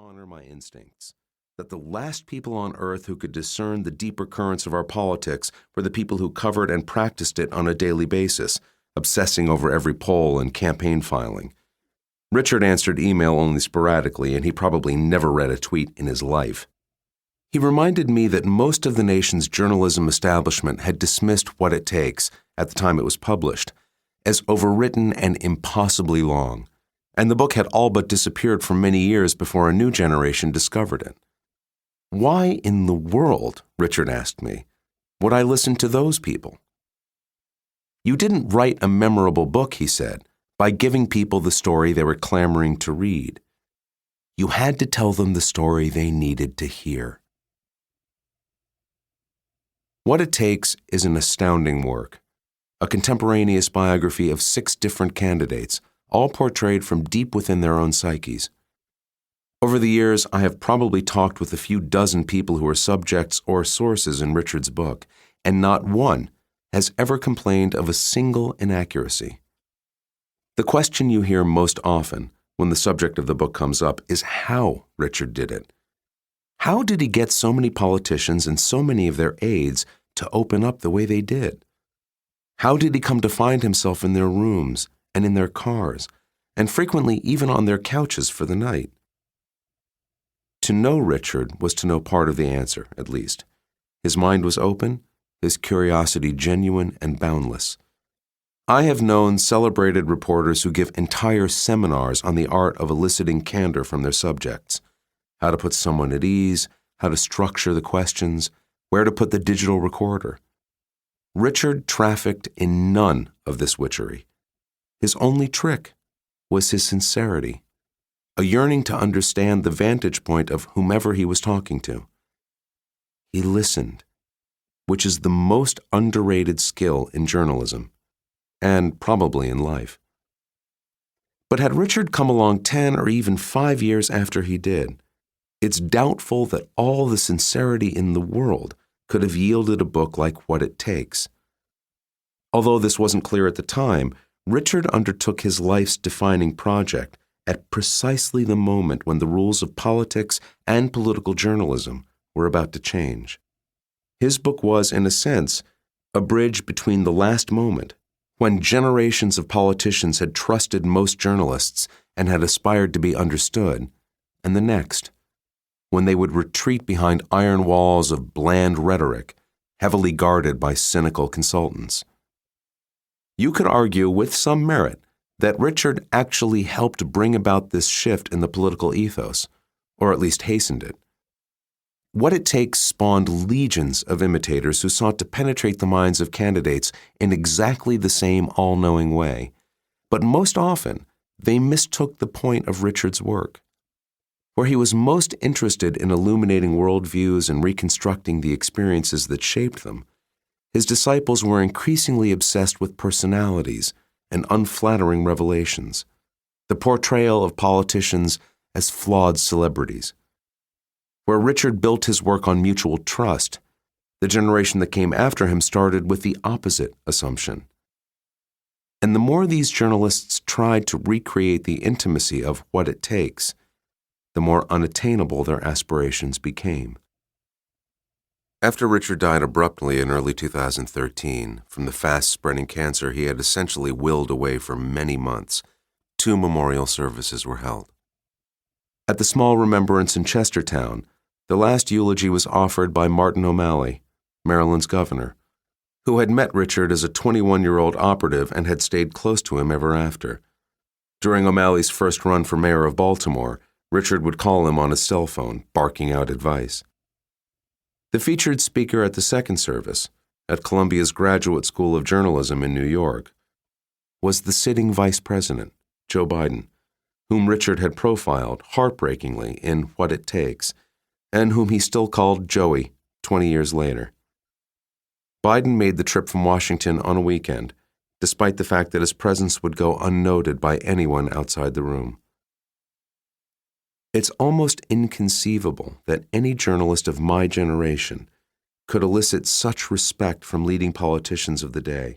honor my instincts, that the last people on earth who could discern the deeper currents of our politics were the people who covered and practiced it on a daily basis, obsessing over every poll and campaign filing. Richard answered email only sporadically, and he probably never read a tweet in his life. He reminded me that most of the nation's journalism establishment had dismissed What It Takes, at the time it was published, as overwritten and impossibly long, and the book had all but disappeared for many years before a new generation discovered it. Why in the world, Richard asked me, would I listen to those people? You didn't write a memorable book, he said, by giving people the story they were clamoring to read. You had to tell them the story they needed to hear. What It Takes is an astounding work, a contemporaneous biography of 6 different candidates, all portrayed from deep within their own psyches. Over the years, I have probably talked with a few dozen people who are subjects or sources in Richard's book, and not one has ever complained of a single inaccuracy. The question you hear most often when the subject of the book comes up is how Richard did it. How did he get so many politicians and so many of their aides to open up the way they did? How did he come to find himself in their rooms and in their cars, and frequently even on their couches for the night? To know Richard was to know part of the answer, at least. His mind was open, his curiosity genuine and boundless. I have known celebrated reporters who give entire seminars on the art of eliciting candor from their subjects, how to put someone at ease, how to structure the questions, where to put the digital recorder. Richard trafficked in none of this witchery. His only trick was his sincerity, a yearning to understand the vantage point of whomever he was talking to. He listened, which is the most underrated skill in journalism, and probably in life. But had Richard come along 10 or even 5 years after he did, it's doubtful that all the sincerity in the world could have yielded a book like What It Takes. Although this wasn't clear at the time, Richard undertook his life's defining project at precisely the moment when the rules of politics and political journalism were about to change. His book was, in a sense, a bridge between the last moment, when generations of politicians had trusted most journalists and had aspired to be understood, and the next, when they would retreat behind iron walls of bland rhetoric, heavily guarded by cynical consultants. You could argue with some merit that Richard actually helped bring about this shift in the political ethos, or at least hastened it. What It Takes spawned legions of imitators who sought to penetrate the minds of candidates in exactly the same all-knowing way, but most often they mistook the point of Richard's work. Where he was most interested in illuminating worldviews and reconstructing the experiences that shaped them, his disciples were increasingly obsessed with personalities and unflattering revelations, the portrayal of politicians as flawed celebrities. Where Richard built his work on mutual trust, the generation that came after him started with the opposite assumption. And the more these journalists tried to recreate the intimacy of What It Takes, the more unattainable their aspirations became. After Richard died abruptly in early 2013 from the fast-spreading cancer he had essentially willed away for many months, 2 memorial services were held. At the small remembrance in Chestertown, the last eulogy was offered by Martin O'Malley, Maryland's governor, who had met Richard as a 21-year-old operative and had stayed close to him ever after. During O'Malley's first run for mayor of Baltimore, Richard would call him on his cell phone, barking out advice. The featured speaker at the second service, at Columbia's Graduate School of Journalism in New York, was the sitting vice president, Joe Biden, whom Richard had profiled heartbreakingly in What It Takes, and whom he still called Joey 20 years later. Biden made the trip from Washington on a weekend, despite the fact that his presence would go unnoted by anyone outside the room. It's almost inconceivable that any journalist of my generation could elicit such respect from leading politicians of the day,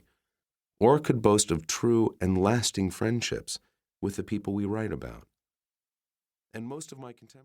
or could boast of true and lasting friendships with the people we write about. And most of my contemporaries